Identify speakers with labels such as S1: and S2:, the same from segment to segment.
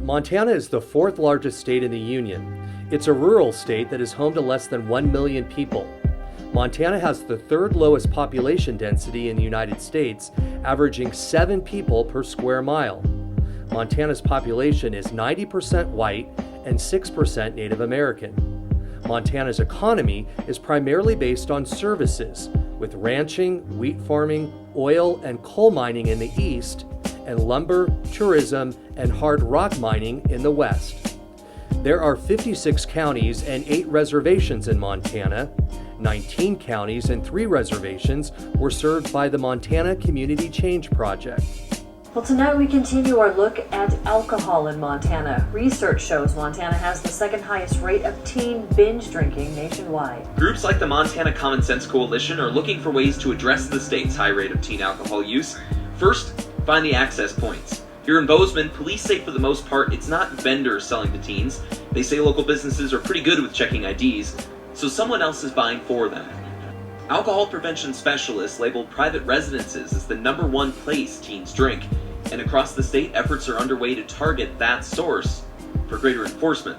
S1: Montana is the fourth largest state in the Union. It's a rural state that is home to less than 1 million people. Montana has the third lowest population density in the United States, averaging 7 people per square mile. Montana's population is 90% white and 6% Native American. Montana's economy is primarily based on services, with ranching, wheat farming, oil and coal mining in the east, and lumber, tourism, and hard rock mining in the west. There are 56 counties and 8 reservations in Montana. 19 counties and 3 reservations were served by the Montana Community Change Project.
S2: Well, tonight we continue our look at alcohol in Montana. Research shows Montana has the second highest rate of teen binge drinking nationwide.
S3: Groups like the Montana Common Sense Coalition are looking for ways to address the state's high rate of teen alcohol use. First, find the access points. Here in Bozeman, police say for the most part it's not vendors selling to teens. They say local businesses are pretty good with checking IDs, so someone else is buying for them. Alcohol prevention specialists labeled private residences as the #1 place teens drink, and across the state efforts are underway to target that source for greater enforcement.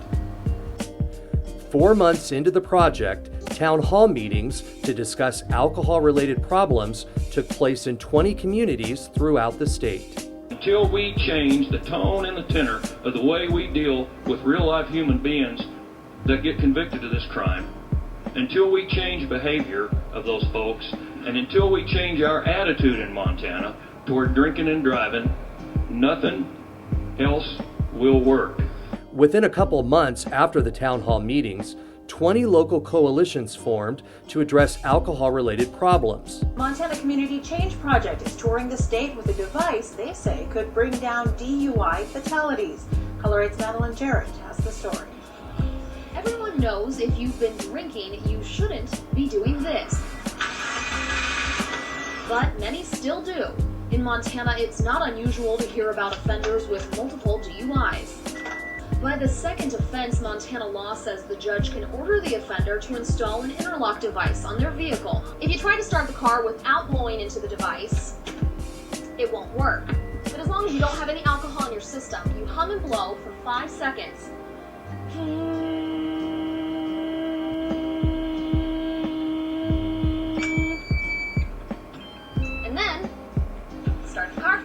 S1: 4 months into the project, town hall meetings to discuss alcohol-related problems took place in 20 communities throughout the state.
S4: Until we change the tone and the tenor of the way we deal with real-life human beings that get convicted of this crime, until we change behavior of those folks, and until we change our attitude in Montana toward drinking and driving, nothing else will work.
S1: Within a couple months after the town hall meetings, 20 local coalitions formed to address alcohol-related problems.
S2: Montana Community Change Project is touring the state with a device they say could bring down DUI fatalities. Color 8's Madeline Jarrett has the story.
S5: Everyone knows if you've been drinking, you shouldn't be doing this. But many still do. In Montana, it's not unusual to hear about offenders with multiple DUIs. By the second offense, Montana law says the judge can order the offender to install an interlock device on their vehicle. If you try to start the car without blowing into the device, it won't work. But as long as you don't have any alcohol in your system, you hum and blow for 5 seconds. And then, start the car.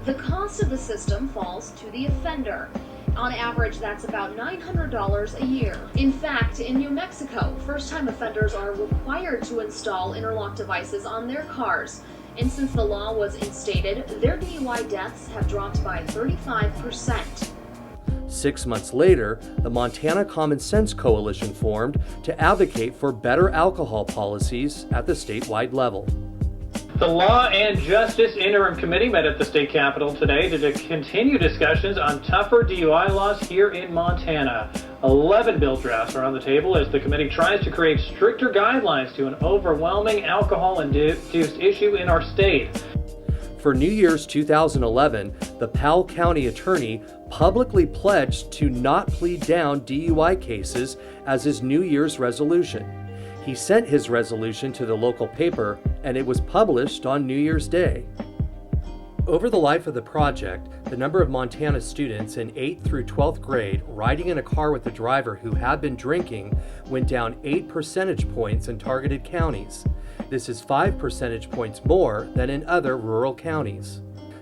S5: The cost of the system falls to the offender. On average, that's about $900 a year. In fact, in New Mexico, first-time offenders are required to install interlock devices on their cars. And since the law was instated, their DUI deaths have dropped by 35%.
S1: 6 months later, the Montana Common Sense Coalition formed to advocate for better alcohol policies at the statewide level.
S6: The Law and Justice Interim Committee met at the state capitol today to continue discussions on tougher DUI laws here in Montana. 11 bill drafts are on the table as the committee tries to create stricter guidelines to an overwhelming alcohol-induced issue in our state.
S1: For New Year's 2011, the Powell County Attorney publicly pledged to not plead down DUI cases as his New Year's resolution. He sent his resolution to the local paper, and it was published on New Year's Day. Over the life of the project, the number of Montana students in 8th through 12th grade riding in a car with a driver who had been drinking went down 8 percentage points in targeted counties. This is 5 percentage points more than in other rural counties.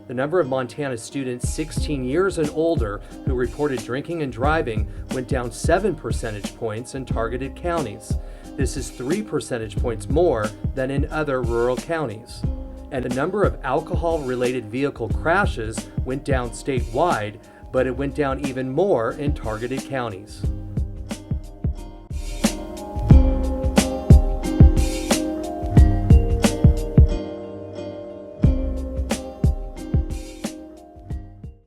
S1: The number of Montana students 16 years and older who reported drinking and driving went down 7 percentage points in targeted counties. This is 3 percentage points more than in other rural counties. And the number of alcohol-related vehicle crashes went down statewide, but it went down even more in targeted counties.